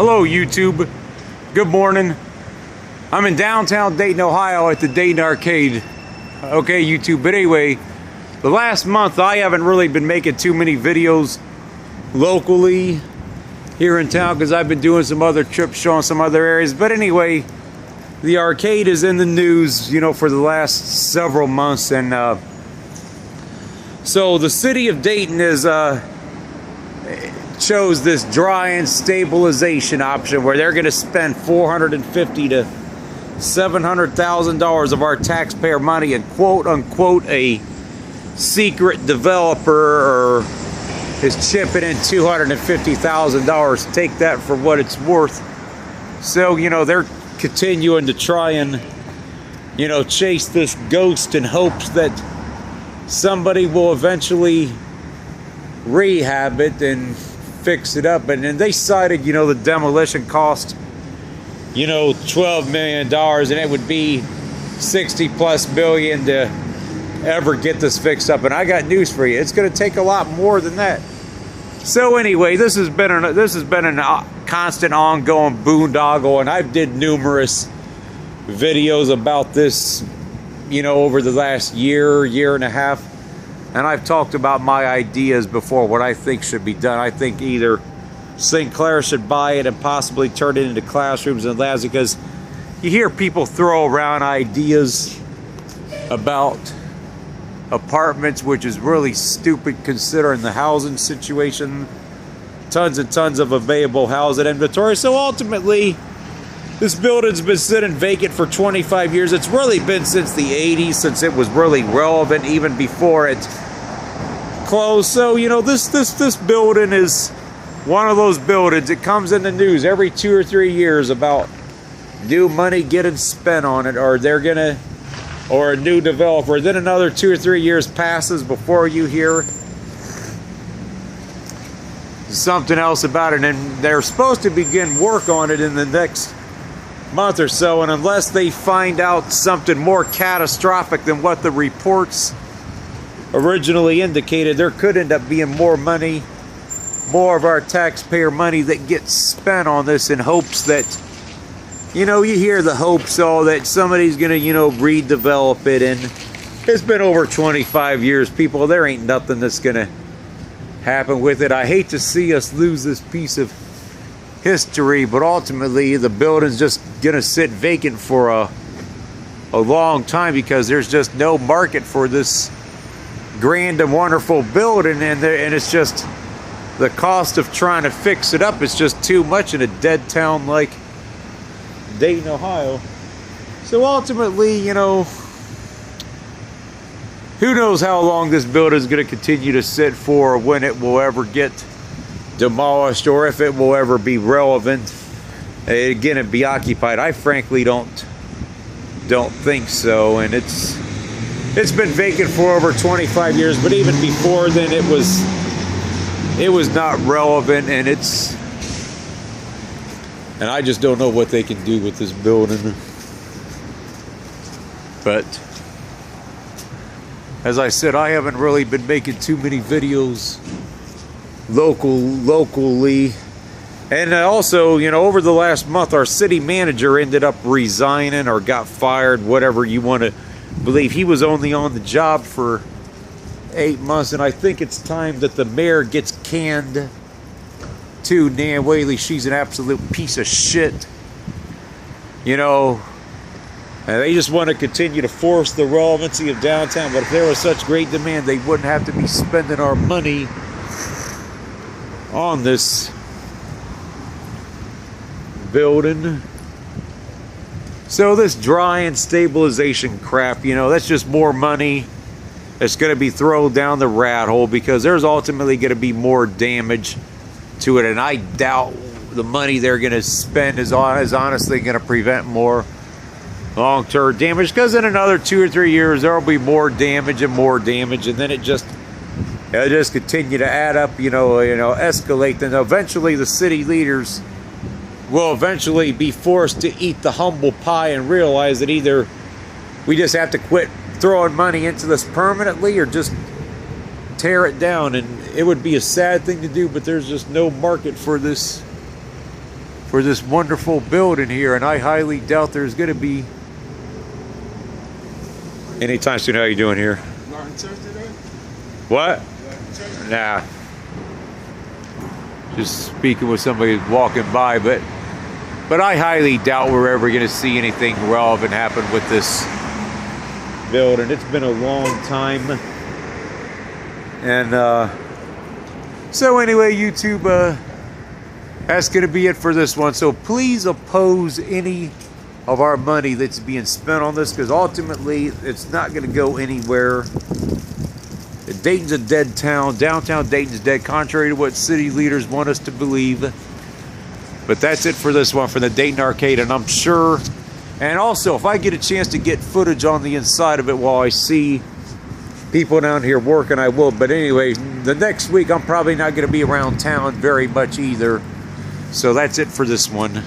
Hello YouTube, good morning. I'm in downtown Dayton, Ohio at the Dayton Arcade. Okay YouTube, but anyway, the last month I haven't really been making too many videos locally here in town because I've been doing some other trips showing some other areas. But anyway, the arcade is in the news, you know, for the last several months, and so the city of Dayton is chose this dry-in stabilization option where they're going to spend $450,000 to $700,000 of our taxpayer money and quote-unquote a secret developer or is chipping in $250,000. Take that for what it's worth. So, you know, they're continuing to try and, you know, chase this ghost in hopes that somebody will eventually rehab it and fix it up. And then they cited, you know, the demolition cost, you know, $12 million, and it would be $60+ billion to ever get this fixed up. And I got news for you, it's going to take a lot more than that. So anyway, this has been a constant ongoing boondoggle, and I've did numerous videos about this, you know, over the last year and a half. And I've talked about my ideas before, what I think should be done. I think either Sinclair should buy it and possibly turn it into classrooms and labs, because you hear people throw around ideas about apartments, which is really stupid considering the housing situation. Tons and tons of available housing inventory. So ultimately, this building's been sitting vacant for 25 years. It's really been since the 80s, since it was really relevant, even before it closed. So, you know, this building is one of those buildings. It comes in the news every 2 or 3 years about new money getting spent on it, or they're gonna, or a new developer. Then another 2 or 3 years passes before you hear something else about it, and they're supposed to begin work on it in the next month or so, and unless they find out something more catastrophic than what the reports originally indicated, there could end up being more money, more of our taxpayer money that gets spent on this in hopes that, you know, you hear the hopes all that somebody's gonna, you know, redevelop it. And it's been over 25 years, people. There ain't nothing that's gonna happen with it. I hate to see us lose this piece of history, but ultimately the building's just gonna sit vacant for a long time because there's just no market for this grand and wonderful building, and it's just the cost of trying to fix it up is just too much in a dead town like Dayton, Ohio. So ultimately, you know, who knows how long this building is going to continue to sit for, or when it will ever get demolished, or if it will ever be relevant again and be occupied. I frankly don't think so. And it's been vacant for over 25 years, but even before then it was not relevant, and I just don't know what they can do with this building. But as I said, I haven't really been making too many videos locally. And also, you know, over the last month, our city manager ended up resigning or got fired, whatever you want to believe. He was only on the job for 8 months, and I think it's time that the mayor gets canned too. Nan Whaley, she's an absolute piece of shit. You know, and they just want to continue to force the relevancy of downtown. But if there was such great demand, they wouldn't have to be spending our money on this building. So this dry-in stabilization crap, you know, that's just more money that's going to be thrown down the rat hole, because there's ultimately going to be more damage to it. And I doubt the money they're going to spend is honestly going to prevent more long-term damage, because in another 2 or 3 years there will be more damage, and then it'll just continue to add up, you know, escalate. Then eventually the city leaders will eventually be forced to eat the humble pie and realize that either we just have to quit throwing money into this permanently, or just tear it down. And it would be a sad thing to do, but there's just no market for this for this wonderful building here, and I highly doubt there's going to be anytime soon. How you doing here? Not in church today? What? Nah. Just speaking with somebody walking by, but I highly doubt we're ever going to see anything relevant happen with this building. It's been a long time. And so anyway, YouTube, that's going to be it for this one. So please oppose any of our money that's being spent on this, because ultimately it's not going to go anywhere. Dayton's a dead town. Downtown Dayton's dead, contrary to what city leaders want us to believe. But that's it for this one from the Dayton Arcade, and I'm sure, and also if I get a chance to get footage on the inside of it while I see people down here working, I will. But anyway, the next week I'm probably not going to be around town very much either. So that's it for this one.